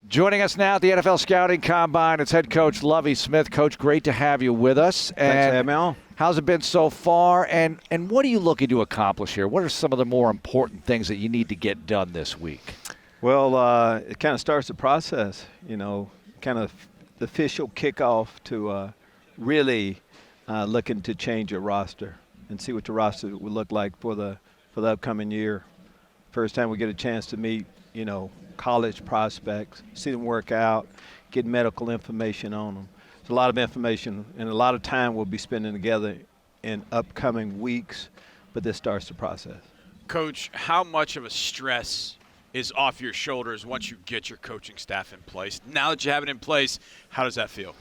Joining us now at the NFL Scouting Combine, it's head coach Lovie Smith. Coach, great to have you with us. Thanks for having me on. How's it been so far, and what are you looking to accomplish here? What are some of the more important things that you need to get done this week? Well, it kind of starts the process, kind of the official kickoff to really looking to change your roster and see what the roster would look like for the upcoming year. First time we get a chance to meet, college prospects, see them work out, get medical information on them. It's a lot of information, and a lot of time we'll be spending together in upcoming weeks, but this starts the process. Coach, how much of a stress is off your shoulders once you get your coaching staff in place? Now that you have it in place, how does that feel?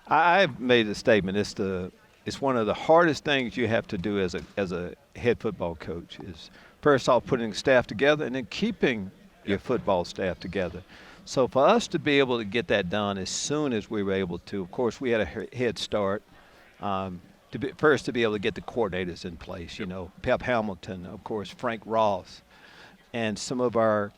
I've made a statement. It's one of the hardest things you have to do as a head football coach is first off putting staff together and then keeping your football staff together. So for us to be able to get that done as soon as we were able to, of course, we had a head start. To be able to get the coordinators in place, Pep Hamilton, of course, Frank Ross, and some of our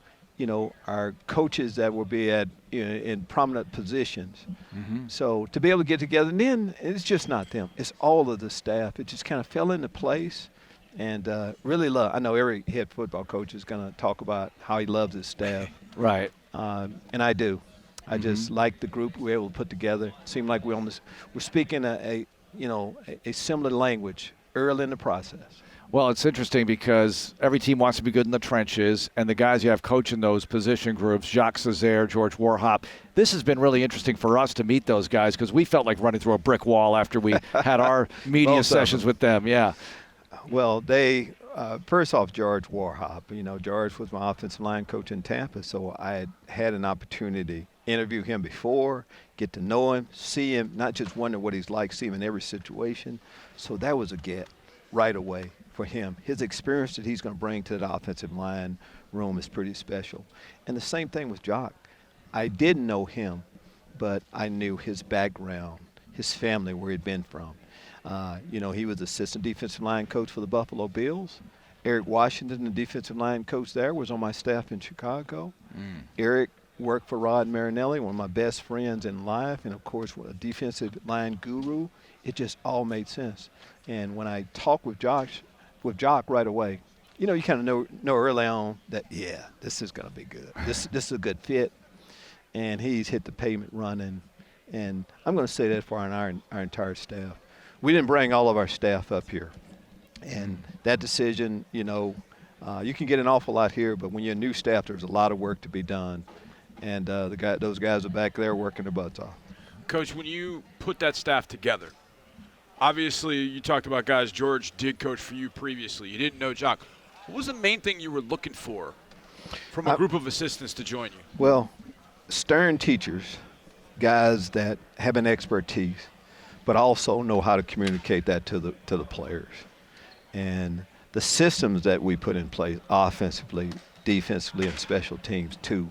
coaches that will be in prominent positions. Mm-hmm. So to be able to get together, and then it's just not them. It's all of the staff. It just kind of fell into place. And really love. I know every head football coach is going to talk about how he loves his staff. Right. And I do. I just like the group we were able to put together. It seemed like we're speaking a similar language early in the process. Well, it's interesting because every team wants to be good in the trenches, and the guys you have coaching those position groups, Jacques Cesaire, George Warhop, this has been really interesting for us to meet those guys because we felt like running through a brick wall after we had our media sessions with them. Yeah. Well, they first off, George Warhop. George was my offensive line coach in Tampa, so I had an opportunity to interview him before, get to know him, see him, not just wonder what he's like, see him in every situation. So that was a get right away for him. His experience that he's going to bring to the offensive line room is pretty special. And the same thing with Jock. I didn't know him, but I knew his background, his family, where he'd been from. He was assistant defensive line coach for the Buffalo Bills. Eric Washington, the defensive line coach there, was on my staff in Chicago. Eric worked for Rod Marinelli, one of my best friends in life, and, of course, a defensive line guru. It just all made sense. And when I talked with Jock right away, you kind of know early on that, yeah, this is going to be good. This is a good fit. And he's hit the pavement running. And I'm going to say that for our entire staff. We didn't bring all of our staff up here. And that decision, you can get an awful lot here, but when you're a new staff, there's a lot of work to be done. And those guys are back there working their butts off. Coach, when you put that staff together, obviously you talked about guys George did coach for you previously. You didn't know Jock. What was the main thing you were looking for from a group of assistants to join you? Well, stern teachers, guys that have an expertise, but also know how to communicate that to the players. And the systems that we put in place offensively, defensively, and special teams too,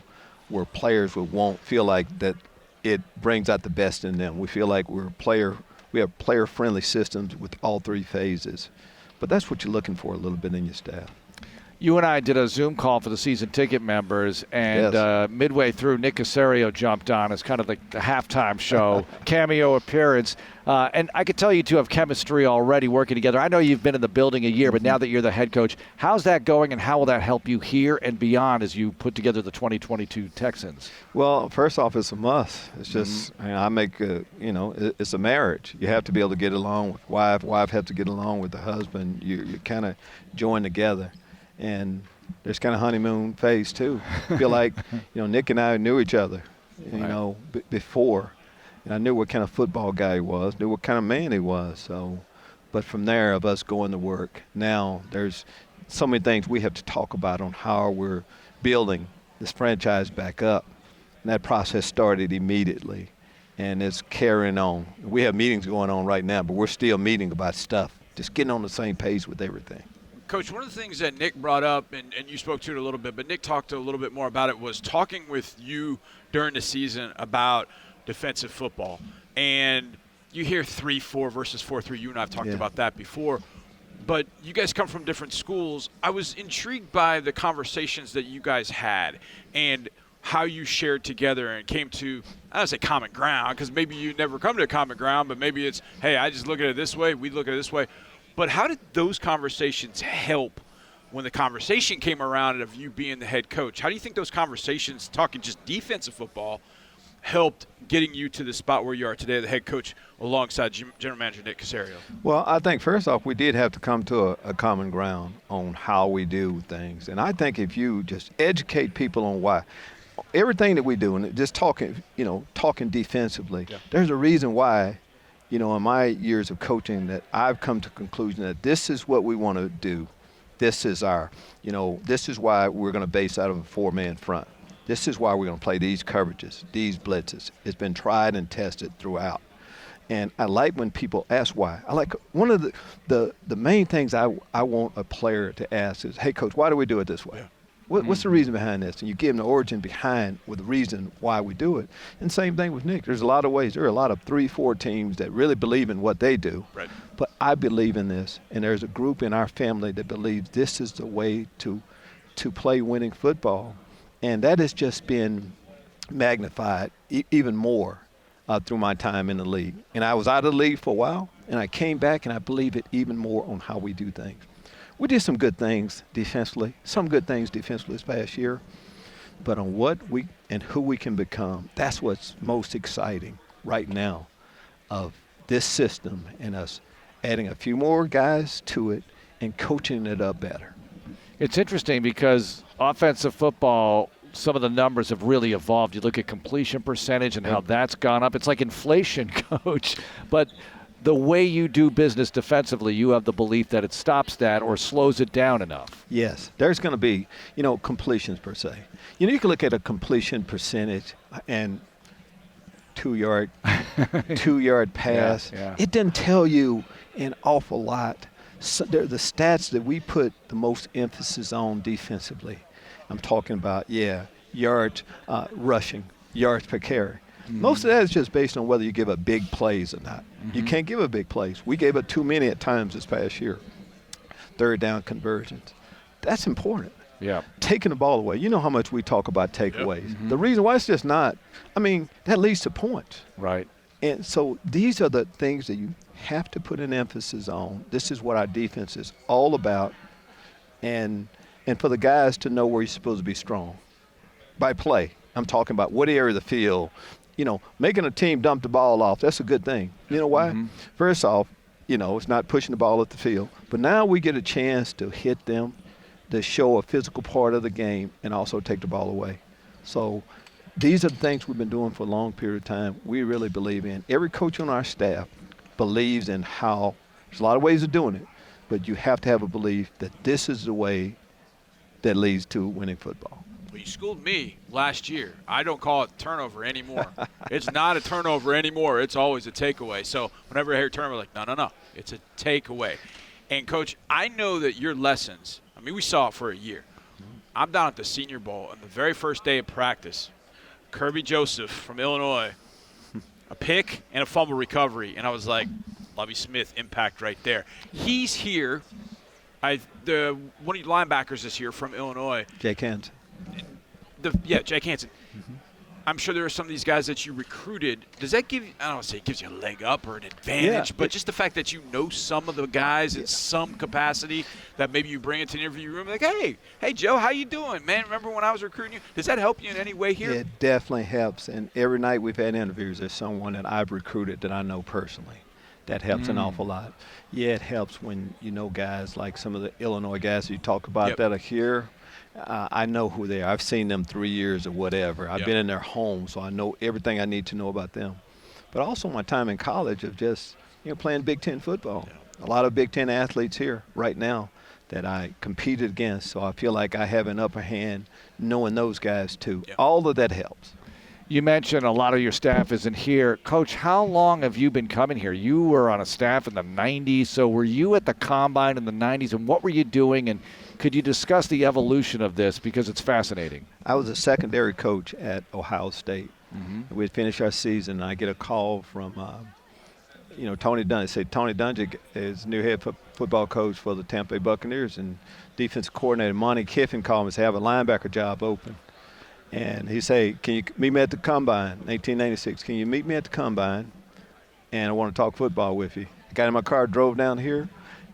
where players won't feel like that it brings out the best in them. We feel like we have player-friendly systems with all three phases. But that's what you're looking for a little bit in your staff. You and I did a Zoom call for the season ticket members, and yes. Midway through, Nick Caserio jumped on as kind of like the halftime show, cameo appearance. And I could tell you two have chemistry already working together. I know you've been in the building a year, but now that you're the head coach, how's that going, and how will that help you here and beyond as you put together the 2022 Texans? Well, first off, it's a must. It's just, it's a marriage. You have to be able to get along with wife have to get along with the husband. You kind of join together. And there's kind of honeymoon phase too. I feel like, Nick and I knew each other, before. And I knew what kind of football guy he was, knew what kind of man he was. So, but from there, of us going to work, now there's so many things we have to talk about on how we're building this franchise back up. And that process started immediately, and it's carrying on. We have meetings going on right now, but we're still meeting about stuff, just getting on the same page with everything. Coach, one of the things that Nick brought up, and you spoke to it a little bit, but Nick talked a little bit more about it, was talking with you during the season about defensive football. And you hear 3-4 versus 4-3. You and I have talked about that before. But you guys come from different schools. I was intrigued by the conversations that you guys had. And how you shared together and came to, I don't say common ground, because maybe you never come to a common ground, but maybe it's, hey, I just look at it this way, we look at it this way. But how did those conversations help when the conversation came around of you being the head coach? How do you think those conversations, talking just defensive football, helped getting you to the spot where you are today, the head coach, alongside General Manager Nick Caserio? Well, I think first off, we did have to come to a common ground on how we do things. And I think if you just educate people on why, everything that we do, and just talking defensively, there's a reason why, in my years of coaching, that I've come to the conclusion that this is what we want to do. This is this is why we're going to base out of a 4-man front. This is why we're going to play these coverages, these blitzes. It's been tried and tested throughout. And I like when people ask why. I like one of the main things I want a player to ask is, hey, Coach, why do we do it this way? Yeah. What's the reason behind this? And you give them the origin behind with the reason why we do it. And same thing with Nick. There's a lot of ways. There are a lot of 3-4 teams that really believe in what they do. Right. But I believe in this. And there's a group in our family that believes this is the way to play winning football. And that has just been magnified even more through my time in the league. And I was out of the league for a while, and I came back, and I believe it even more on how we do things. We did some good things defensively, this past year. But on what we and who we can become, that's what's most exciting right now of this system and us adding a few more guys to it and coaching it up better. It's interesting because offensive football, some of the numbers have really evolved. You look at completion percentage and how that's gone up. It's like inflation, Coach. But the way you do business defensively, you have the belief that it stops that or slows it down enough. Yes. There's going to be, completions per se. You can look at a completion percentage and 2-yard pass. Yeah. It doesn't tell you an awful lot. So they're the stats that we put the most emphasis on defensively. I'm talking about, yards rushing, yards per carry. Mm-hmm. Most of that is just based on whether you give up big plays or not. Mm-hmm. You can't give up big plays. We gave up too many at times this past year. 3rd down conversions. That's important. Yeah. Taking the ball away. You know how much we talk about takeaways. Mm-hmm. The reason why it's just not, that leads to points. Right. And so these are the things that you have to put an emphasis on. This is what our defense is all about. And for the guys to know where you're supposed to be strong. By play, I'm talking about what area of the field, making a team dump the ball off, that's a good thing. You know why? Mm-hmm. First off, it's not pushing the ball at the field. But now we get a chance to hit them, to show a physical part of the game, and also take the ball away. So these are the things we've been doing for a long period of time. We really believe in. Every coach on our staff believes in how – there's a lot of ways of doing it, but you have to have a belief that this is the way that leads to winning football. Well, you schooled me last year. I don't call it turnover anymore. It's not a turnover anymore. It's always a takeaway. So whenever I hear turnover, like, no. It's a takeaway. And, Coach, I know that your lessons, we saw it for a year. I'm down at the Senior Bowl, and the very first day of practice, Kirby Joseph from Illinois, a pick and a fumble recovery. And I was like, Lovie Smith impact right there. He's here. One of your linebackers is here from Illinois. Jake Hansen. Jake Hansen. Mm-hmm. I'm sure there are some of these guys that you recruited. Does that give you, I don't want to say it gives you a leg up or an advantage, but just the fact that you know some of the guys in some capacity that maybe you bring into the interview room, like, hey, Joe, how you doing, man? Remember when I was recruiting you? Does that help you in any way here? It definitely helps. And every night we've had interviews, there's someone that I've recruited that I know personally. That helps an awful lot. Yeah, it helps when you know guys like some of the Illinois guys you talk about that are here. I know who they are. I've seen them 3 years or whatever. I've been in their home, so I know everything I need to know about them. But also my time in college of just playing Big Ten football. A lot of Big Ten athletes here right now that I competed against, so I feel like I have an upper hand knowing those guys too. All of that helps. You mentioned a lot of your staff isn't here. Coach, how long have you been coming here? You were on a staff in the 90s, so were you at the Combine in the 90s, and what were you doing? And could you discuss the evolution of this because it's fascinating? I was a secondary coach at Ohio State. Mm-hmm. We'd finish our season, and I get a call from, Tony Dungy. Say Tony Dungy is new head football coach for the Tampa Bay Buccaneers, and defensive coordinator Monty Kiffin called me and said, I have a linebacker job open. And he say, can you meet me at the Combine, 1996. Can you meet me at the Combine? And I want to talk football with you. I got in my car, drove down here.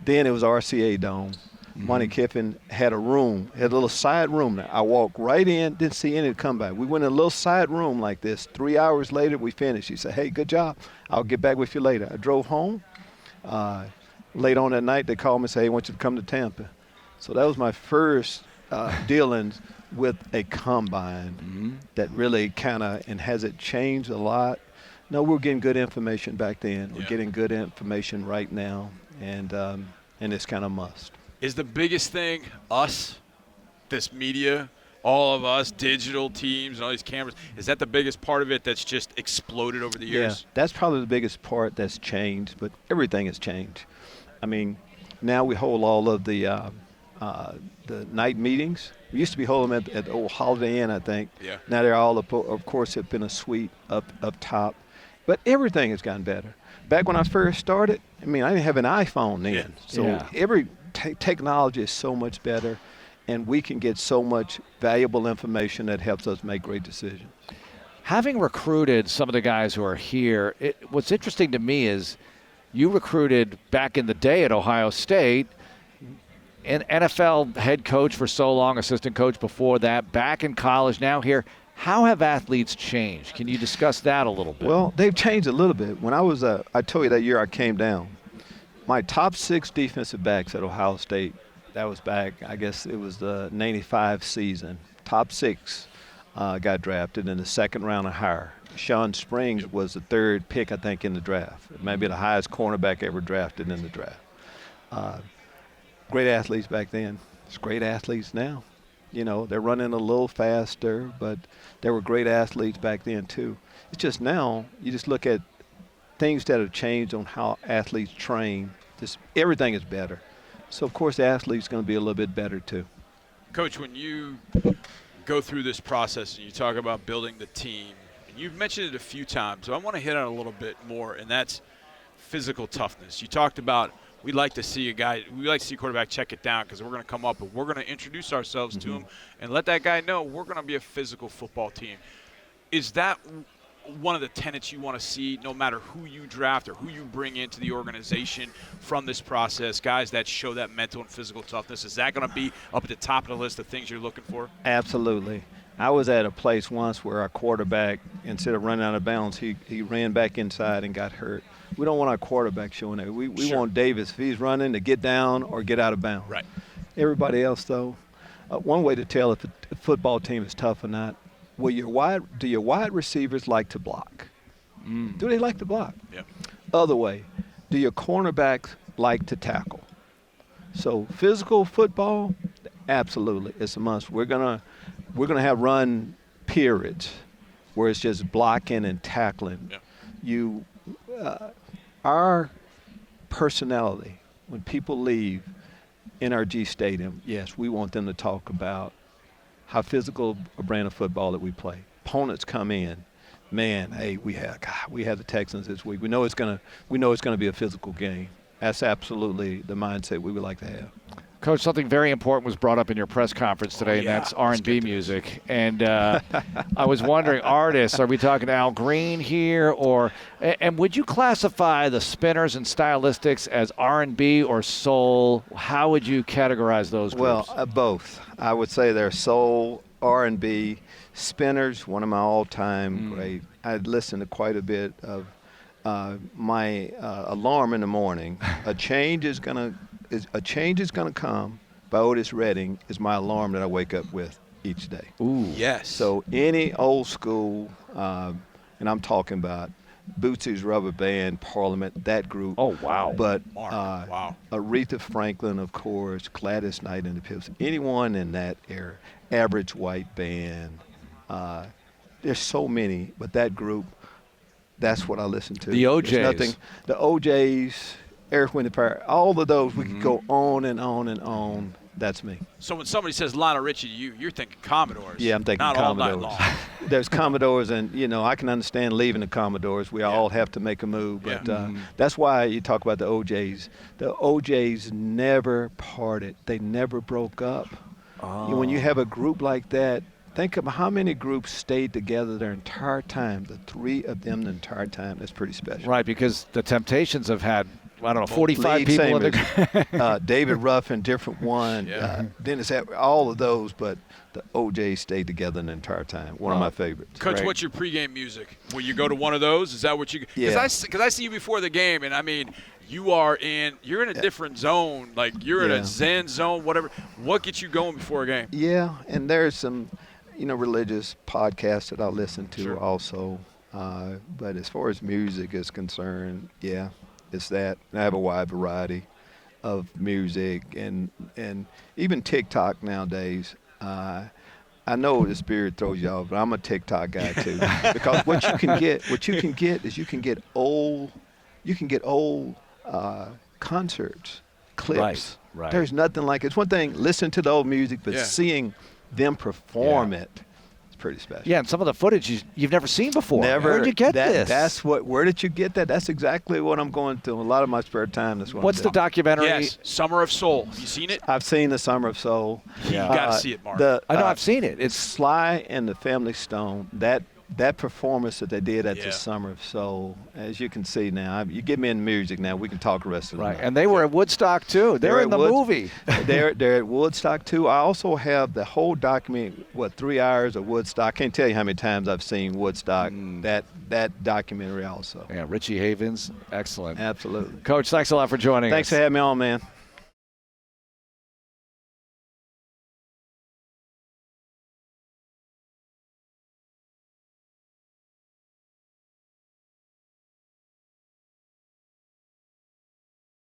Then it was RCA Dome. Monty Kiffin had a room, had a little side room there. I walked right in, didn't see any Combine. We went in a little side room like this. 3 hours later, we finished. He said, hey, good job. I'll get back with you later. I drove home. Late on that night, they called me and said, hey, I want you to come to Tampa. So that was my first dealings with a Combine that really kind of, and has it changed a lot? No, we're getting good information back then. We're getting good information right now, and it's kind of must. Is the biggest thing us, this media, all of us, digital teams, and all these cameras, is that the biggest part of it that's just exploded over the years? Yeah, that's probably the biggest part that's changed, but everything has changed. I mean, now we hold all of the night meetings. We used to be holding them at the old Holiday Inn, I think. Yeah. Now they're all, of course, have been a suite up top. But everything has gotten better. Back when I first started, I mean, I didn't have an iPhone then. Yeah. So every technology is so much better, and we can get so much valuable information that helps us make great decisions. Having recruited some of the guys who are here, what's interesting to me is you recruited back in the day at Ohio State, an NFL head coach for so long, assistant coach before that, back in college, now here. How have athletes changed? Can you discuss that a little bit? Well, they've changed a little bit. When I told you that year I came down, my top 6 defensive backs at Ohio State, that was back, I guess it was the 95 season. Top 6 got drafted in the second round or higher. Sean Springs was the 3rd pick, I think, in the draft. Maybe the highest cornerback ever drafted in the draft. Great athletes back then. It's great athletes now. You know, they're running a little faster, but they were great athletes back then too. It's just now you just look at things that have changed on how athletes train. Just everything is better. So, of course, the athlete's going to be a little bit better too. Coach, when you go through this process and you talk about building the team, and you've mentioned it a few times, so I want to hit on it a little bit more, and that's physical toughness. You talked about we'd like to see a quarterback check it down because we're going to come up and we're going to introduce ourselves to him and let that guy know we're going to be a physical football team. Is that one of the tenets you want to see no matter who you draft or who you bring into the organization from this process, guys that show that mental and physical toughness? Is that going to be up at the top of the list of things you're looking for? Absolutely. I was at a place once where our quarterback, instead of running out of bounds, he ran back inside and got hurt. We don't want our quarterback showing that. We want Davis, if he's running, to get down or get out of bounds. Right. Everybody else, though, one way to tell if a football team is tough or not, do your wide receivers like to block? Do they like to block? Yeah. Other way, do your cornerbacks like to tackle? So physical football, absolutely, it's a must. We're gonna have run periods where it's just blocking and tackling. Yeah. Our personality, when people leave NRG Stadium, yes, we want them to talk about how physical a brand of football that we play. Opponents come in, man, hey, we had the Texans this week. We know it's gonna be a physical game. That's absolutely the mindset we would like to have. Coach, something very important was brought up in your press conference today, and that's R&B music. And I was wondering, artists, are we talking Al Green here? And would you classify the Spinners and Stylistics as R&B or soul? How would you categorize those groups? Well, both. I would say they're soul, R&B. Spinners, one of my all-time great. I listen to quite a bit of my alarm in the morning. A change is gonna come by Otis Redding is my alarm that I wake up with each day. Ooh. Yes. So any old school, and I'm talking about Bootsy's Rubber Band, Parliament, that group. Oh, wow. But Wow. Aretha Franklin, of course, Gladys Knight and the Pips, anyone in that era, Average White Band. There's so many, but that group, that's what I listen to. The OJs. The OJs, Earth, Wind & Fire, all of those, we could go on and on and on. That's me. So when somebody says Lionel Richie, you're thinking Commodores. Yeah, I'm thinking not Commodores. all night long. There's Commodores, and, I can understand leaving the Commodores. We all have to make a move. But that's why you talk about the OJs. The OJs never parted. They never broke up. Oh. When you have a group like that, Think of how many groups stayed together their entire time, the three of them the entire time. That's pretty special. Right, because the Temptations have had, I don't know, 45 Lead people in singers, the David Ruffin, different one. Yeah. Dennis, all of those, but the OJ stayed together the entire time. One of my favorites. Coach, Great. what's your pregame music? Will you go to one of those? Is that what you? Because Yeah. I see you before the game, and I mean, you're in a different zone. Like you're in a Zen zone, whatever. What gets you going before a game? Yeah, and there's some, religious podcasts that I listen to Sure. also. But as far as music is concerned, yeah, it's that. I have a wide variety of music and even TikTok nowadays. I know the spirit throws you off, but I'm a TikTok guy too. Because what you can get is you can get old concerts, clips. Right. There's nothing like it. It's one thing listening to the old music, but seeing them perform it, it's pretty special. Yeah, and some of the footage you've never seen before. Never. Where did you get this? Where did you get that? That's exactly what I'm going through. A lot of my spare time. That's what What's I'm the doing. documentary? Yes, Summer of Soul. You seen it? I've seen the Summer of Soul. You got to see it, Mark. I know I've seen it. It's Sly and the Family Stone. That performance that they did at the Summer of Soul, as you can see now, you get me in music now, we can talk the rest of the Right, night. and they were at Woodstock too. They're in the movie. they're at Woodstock too. I also have the whole document, 3 hours of Woodstock. I can't tell you how many times I've seen Woodstock, that documentary also. Yeah, Richie Havens, excellent. Absolutely. Coach, thanks a lot for joining us. Thanks for having me on, man.